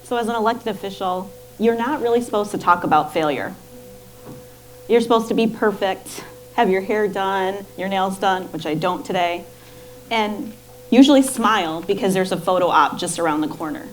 So as an elected official, you're not really supposed to talk about failure. You're supposed to be perfect, have your hair done, your nails done, which I don't today, and usually smile because there's a photo op just around the corner.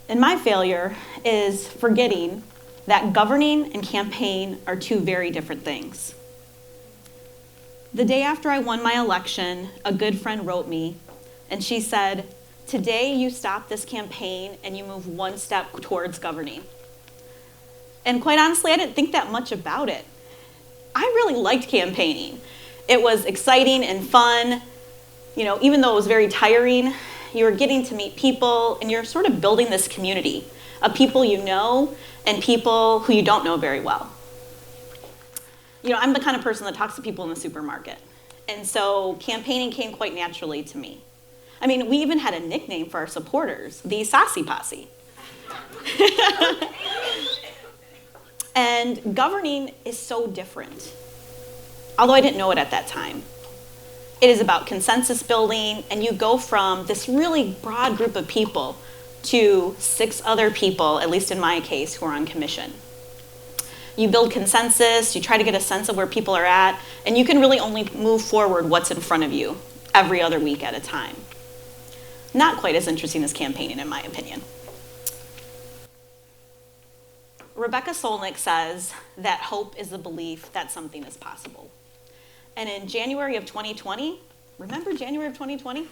And my failure is forgetting that governing and campaign are two very different things. The day after I won my election, a good friend wrote me, and she said, "Today you stop this campaign and you move one step towards governing." And quite honestly, I didn't think that much about it. I really liked campaigning. It was exciting and fun. Even though it was very tiring, you were getting to meet people and you're sort of building this community of people you know and people who you don't know very well. I'm the kind of person that talks to people in the supermarket. And so campaigning came quite naturally to me. We even had a nickname for our supporters, the Ysasi Posse. And governing is so different, although I didn't know it at that time. It is about consensus building, and you go from this really broad group of people to 6 other people, at least in my case, who are on commission. You build consensus, you try to get a sense of where people are at, and you can really only move forward what's in front of you every other week at a time. Not quite as interesting as campaigning, in my opinion. Rebecca Solnick says that hope is the belief that something is possible. And in January of 2020, remember January of 2020?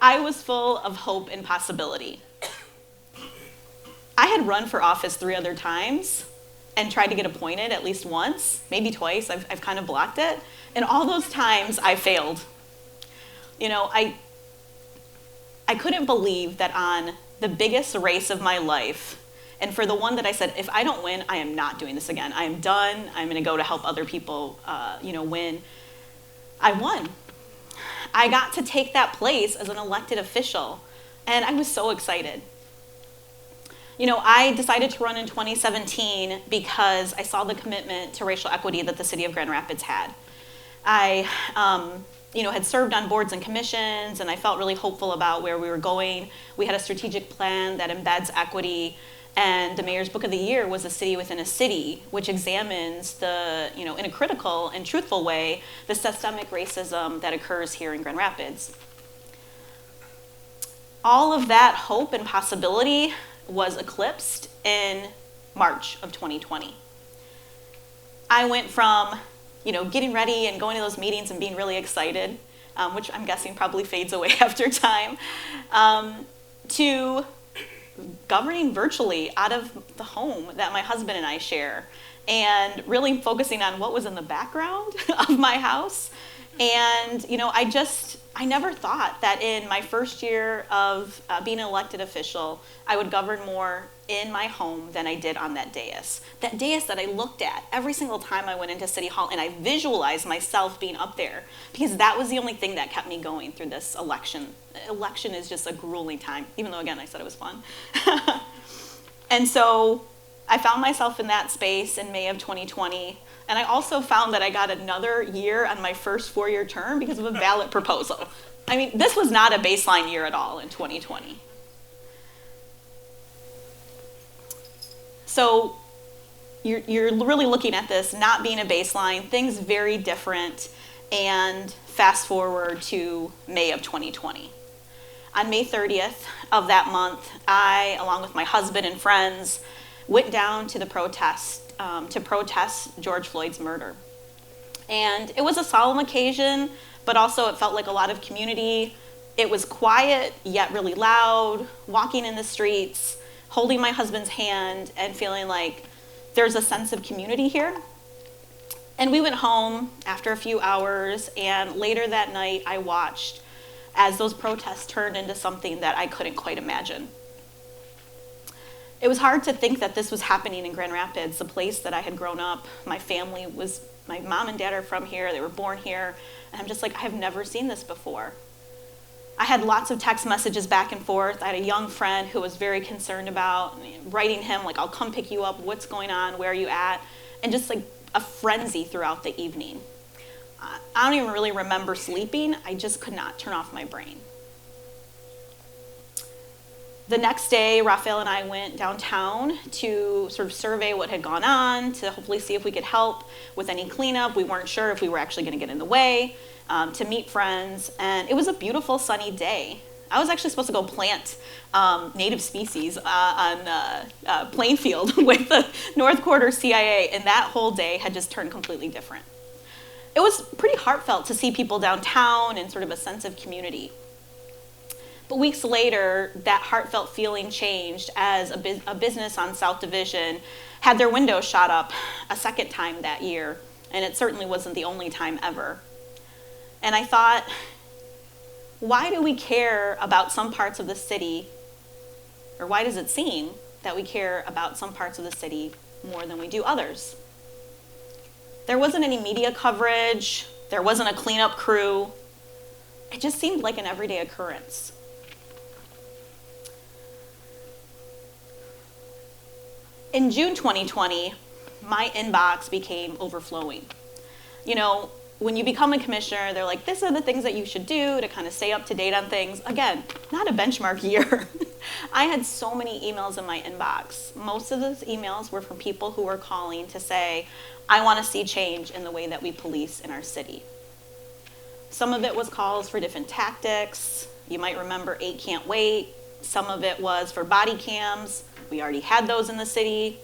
I was full of hope and possibility. I had run for office 3 other times and tried to get appointed at least once, maybe twice. I've kind of blocked it. And all those times I failed. I couldn't believe that on the biggest race of my life, and for the one that I said, if I don't win, I am not doing this again. I am done. I'm going to go to help other people, win. I won. I got to take that place as an elected official, and I was so excited. I decided to run in 2017 because I saw the commitment to racial equity that the city of Grand Rapids had. I had served on boards and commissions, and I felt really hopeful about where we were going. We had a strategic plan that embeds equity, and the Mayor's Book of the Year was A City Within a City, which examines in a critical and truthful way, the systemic racism that occurs here in Grand Rapids. All of that hope and possibility was eclipsed in March of 2020. I went from getting ready and going to those meetings and being really excited, which I'm guessing probably fades away after time, to governing virtually out of the home that my husband and I share, and really focusing on what was in the background of my house. And, I never thought that in my first year of being an elected official, I would govern more in my home than I did on that dais. That dais that I looked at every single time I went into City Hall, and I visualized myself being up there, because that was the only thing that kept me going through this election. Election is just a grueling time, even though, again, I said it was fun. And so I found myself in that space in May of 2020. And I also found that I got another year on my first 4-year term because of a ballot proposal. This was not a baseline year at all in 2020. So you're really looking at this not being a baseline, things very different, and fast forward to May of 2020. On May 30th of that month, I, along with my husband and friends, went down to the protest to protest George Floyd's murder. And it was a solemn occasion, but also it felt like a lot of community. It was quiet, yet really loud, walking in the streets, holding my husband's hand and feeling like there's a sense of community here. And we went home after a few hours, and later that night I watched as those protests turned into something that I couldn't quite imagine. It was hard to think that this was happening in Grand Rapids, the place that I had grown up. My mom and dad are from here, they were born here, and I'm just like, I have never seen this before. I had lots of text messages back and forth. I had a young friend who was very concerned about writing him, like, I'll come pick you up, what's going on, where are you at? And just like a frenzy throughout the evening. I don't even really remember sleeping. I just could not turn off my brain. The next day, Raphael and I went downtown to sort of survey what had gone on, to hopefully see if we could help with any cleanup. We weren't sure if we were actually going to get in the way, to meet friends, and it was a beautiful sunny day. I was actually supposed to go plant native species on Plainfield with the North Quarter CIA, and that whole day had just turned completely different. It was pretty heartfelt to see people downtown and sort of a sense of community. But weeks later, that heartfelt feeling changed as a business on South Division had their windows shot up a second time that year, and it certainly wasn't the only time ever. And I thought, why do we care about some parts of the city, or why does it seem that we care about some parts of the city more than we do others? There wasn't any media coverage, there wasn't a cleanup crew. It just seemed like an everyday occurrence. In June 2020, my inbox became overflowing. You know, when you become a commissioner, they're like, these are the things that you should do to kind of stay up to date on things. Again, not a benchmark year. I had so many emails in my inbox. Most of those emails were from people who were calling to say, I want to see change in the way that we police in our city. Some of it was calls for different tactics. You might remember 8 Can't Wait. Some of it was for body cams. We already had those in the city.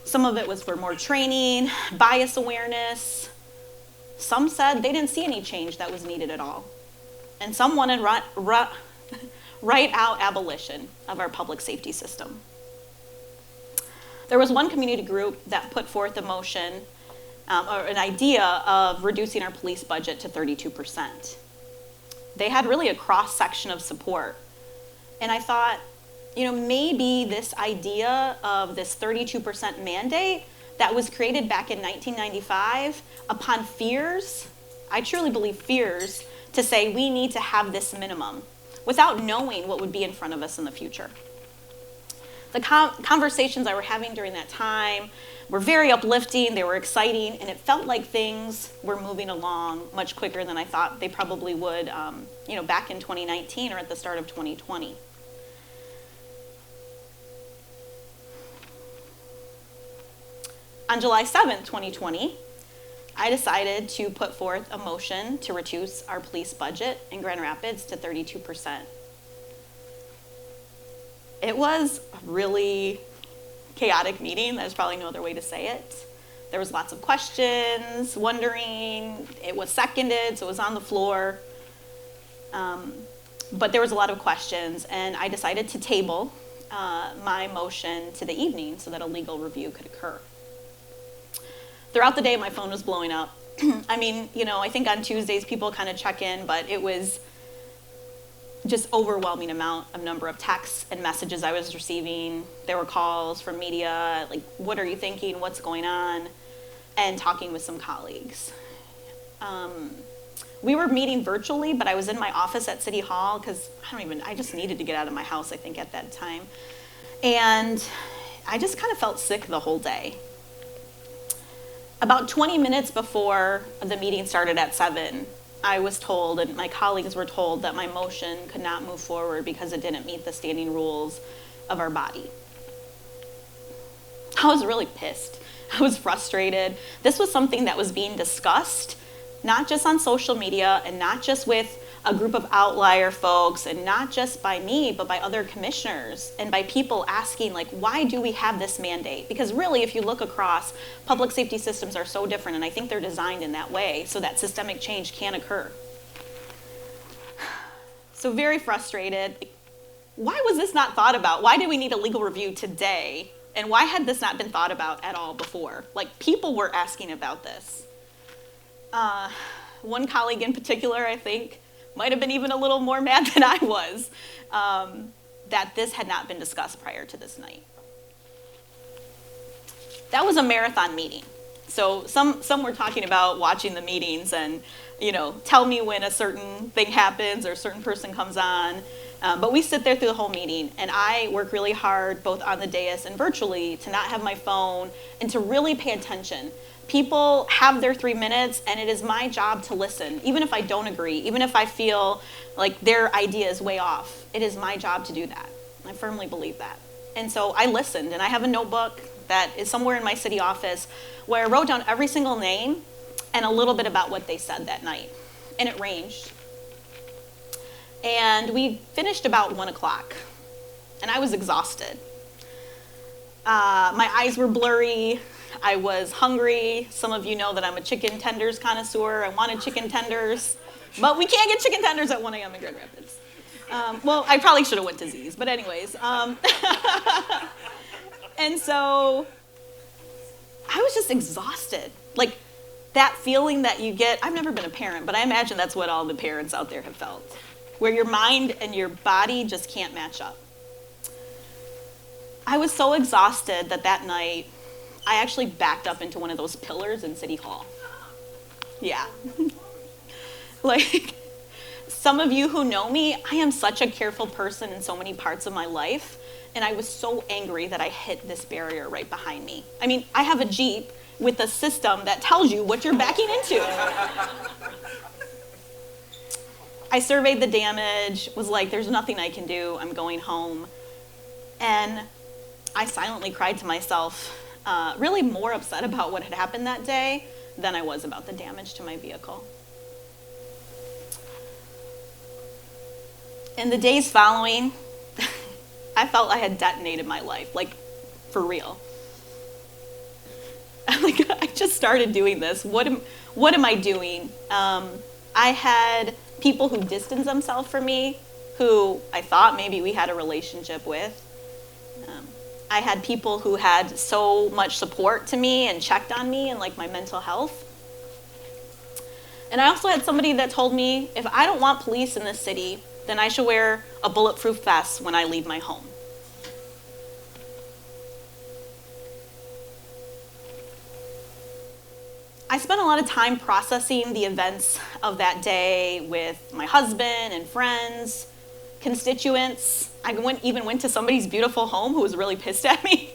Some of it was for more training, bias awareness. Some said they didn't see any change that was needed at all. And some wanted right out abolition of our public safety system. There was one community group that put forth a motion or an idea of reducing our police budget to 32%. They had really a cross-section of support. And I thought, you know, maybe this idea of this 32% mandate that was created back in 1995 upon fears, I truly believe fears, to say we need to have this minimum without knowing what would be in front of us in the future. The conversations I were having during that time were very uplifting, they were exciting, and it felt like things were moving along much quicker than I thought they probably would, you know, back in 2019 or at the start of 2020. On July 7th, 2020, I decided to put forth a motion to reduce our police budget in Grand Rapids to 32%. It was a really chaotic meeting. There's probably no other way to say it. There was lots of questions, wondering. It was seconded, so it was on the floor. But there was a lot of questions, and I decided to table my motion to the evening so that a legal review could occur. Throughout the day, my phone was blowing up. I mean, you know, I think on Tuesdays people kind of check in, but it was just overwhelming number of texts and messages I was receiving. There were calls from media, like, what are you thinking? What's going on? And talking with some colleagues. We were meeting virtually, but I was in my office at City Hall because I just needed to get out of my house, I think, at that time. And I just kind of felt sick the whole day. About 20 minutes before the meeting started at 7, I was told, and my colleagues were told, that my motion could not move forward because it didn't meet the standing rules of our body. I was really pissed. I was frustrated. This was something that was being discussed, not just on social media and not just with a group of outlier folks and not just by me, but by other commissioners and by people asking, like, why do we have this mandate? Because really, if you look across, public safety systems are so different, and I think they're designed in that way so that systemic change can occur. So very frustrated. Why was this not thought about? Why do we need a legal review today? And why had this not been thought about at all before? Like, people were asking about this. One colleague in particular, I think, might have been even a little more mad than I was, that this had not been discussed prior to this night. That was a marathon meeting. So some were talking about watching the meetings and, you know, tell me when a certain thing happens or a certain person comes on. But we sit there through the whole meeting, and I work really hard, both on the dais and virtually, to not have my phone and to really pay attention. People have their 3 minutes, and it is my job to listen, even if I don't agree, even if I feel like their idea is way off. It is my job to do that. I firmly believe that. And so I listened, and I have a notebook that is somewhere in my city office where I wrote down every single name and a little bit about what they said that night. And it ranged. And we finished about 1 o'clock, and I was exhausted. My eyes were blurry. I was hungry. Some of you know that I'm a chicken tenders connoisseur. I wanted chicken tenders, but we can't get chicken tenders at 1 a.m. in Grand Rapids. Well, I probably should have went to Z's, but anyways. And so I was just exhausted. Like that feeling that you get, I've never been a parent, but I imagine that's what all the parents out there have felt, where your mind and your body just can't match up. I was so exhausted that night, I actually backed up into one of those pillars in City Hall. Yeah. Like, some of you who know me, I am such a careful person in so many parts of my life, and I was so angry that I hit this barrier right behind me. I mean, I have a Jeep with a system that tells you what you're backing into. I surveyed the damage, was like, there's nothing I can do, I'm going home. And I silently cried to myself, really more upset about what had happened that day than I was about the damage to my vehicle. In the days following, I felt I had detonated my life, like for real. Like, I just started doing this. What am I doing? I had people who distanced themselves from me, who I thought maybe we had a relationship with. I had people who had so much support to me and checked on me and like my mental health. And I also had somebody that told me, if I don't want police in this city, then I should wear a bulletproof vest when I leave my home. I spent a lot of time processing the events of that day with my husband and friends, constituents. I even went to somebody's beautiful home who was really pissed at me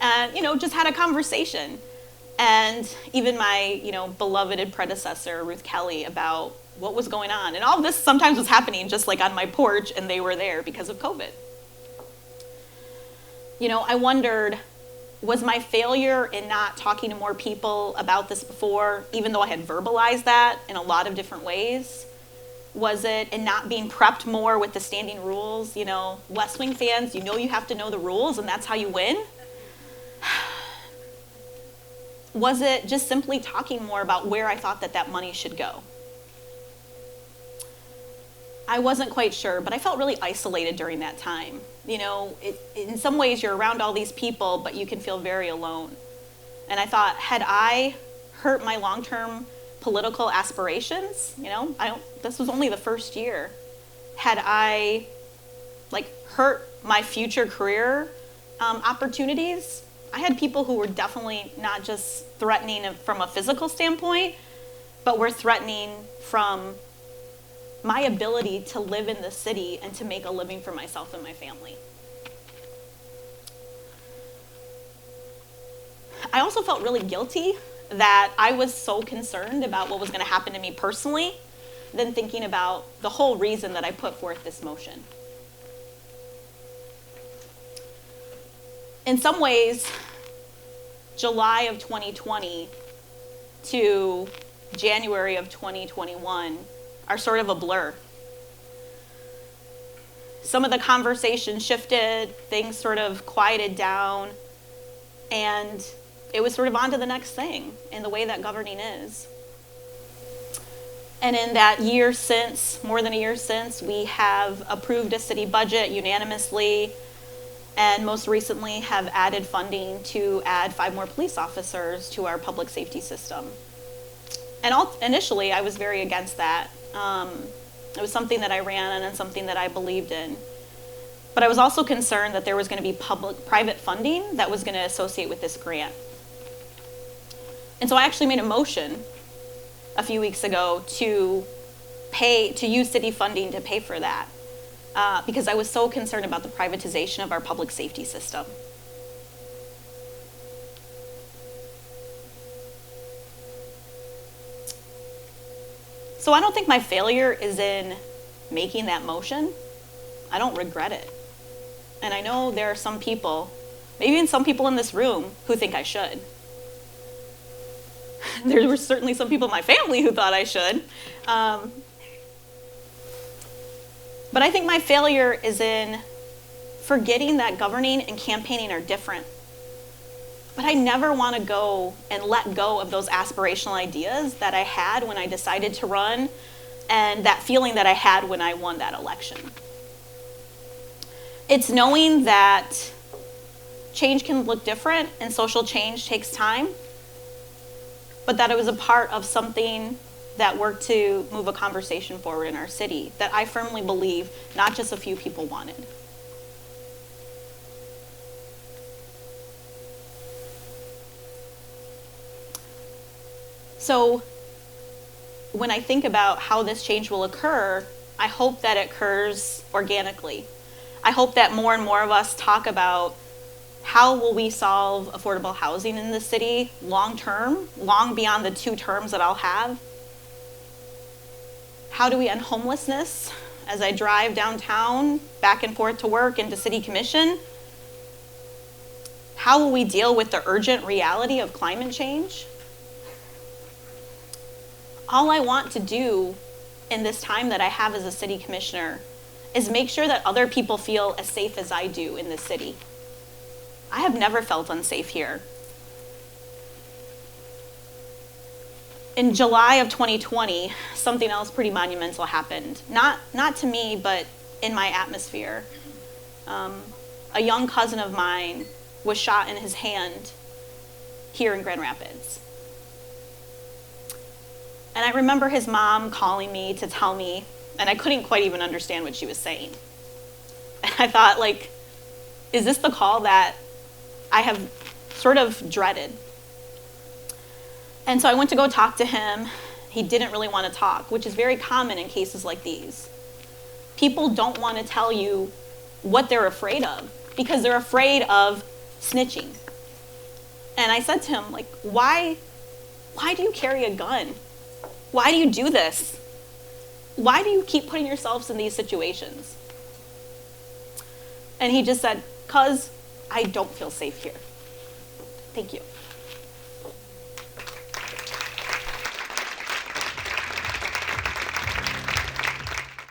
and, just had a conversation. And even my, beloved predecessor, Ruth Kelly, about what was going on. And all of this sometimes was happening just like on my porch, and they were there because of COVID. I wondered, was my failure in not talking to more people about this before, even though I had verbalized that in a lot of different ways? Was it in not being prepped more with the standing rules? West Wing fans, you have to know the rules, and that's how you win? Was it just simply talking more about where I thought that money should go? I wasn't quite sure, but I felt really isolated during that time. In some ways you're around all these people, but you can feel very alone. And I thought, had I hurt my long-term political aspirations, this was only the first year. Had I hurt my future career opportunities? I had people who were definitely not just threatening from a physical standpoint, but were threatening from my ability to live in the city and to make a living for myself and my family. I also felt really guilty that I was so concerned about what was going to happen to me personally than thinking about the whole reason that I put forth this motion. In some ways, July of 2020 to January of 2021 are sort of a blur. Some of the conversation shifted, things sort of quieted down, and it was sort of on to the next thing in the way that governing is. And in that year since, more than a year since, we have approved a city budget unanimously, and most recently have added funding to add 5 more police officers to our public safety system. And initially, I was very against that. It was something that I ran on and something that I believed in. But I was also concerned that there was going to be public-private funding that was going to associate with this grant. And so I actually made a motion a few weeks ago to use city funding to pay for that. because I was so concerned about the privatization of our public safety system. So I don't think my failure is in making that motion. I don't regret it. And I know there are some people, maybe even some people in this room, who think I should. There were certainly some people in my family who thought I should. But I think my failure is in forgetting that governing and campaigning are different. But I never want to go and let go of those aspirational ideas that I had when I decided to run, and that feeling that I had when I won that election. It's knowing that change can look different and social change takes time, but that it was a part of something that worked to move a conversation forward in our city that I firmly believe not just a few people wanted. So when I think about how this change will occur, I hope that it occurs organically. I hope that more and more of us talk about how will we solve affordable housing in the city long term, long beyond the 2 terms that I'll have. How do we end homelessness as I drive downtown, back and forth to work and to city commission? How will we deal with the urgent reality of climate change? All I want to do in this time that I have as a city commissioner is make sure that other people feel as safe as I do in this city. I have never felt unsafe here. In July of 2020, something else pretty monumental happened. Not to me, but in my atmosphere. A young cousin of mine was shot in his hand here in Grand Rapids. And I remember his mom calling me to tell me, and I couldn't quite even understand what she was saying. And I thought, like, is this the call that I have sort of dreaded? And so I went to go talk to him. He didn't really want to talk, which is very common in cases like these. People don't want to tell you what they're afraid of because they're afraid of snitching. And I said to him, like, why do you carry a gun? Why do you do this? Why do you keep putting yourselves in these situations? And he just said, 'cause I don't feel safe here. Thank you.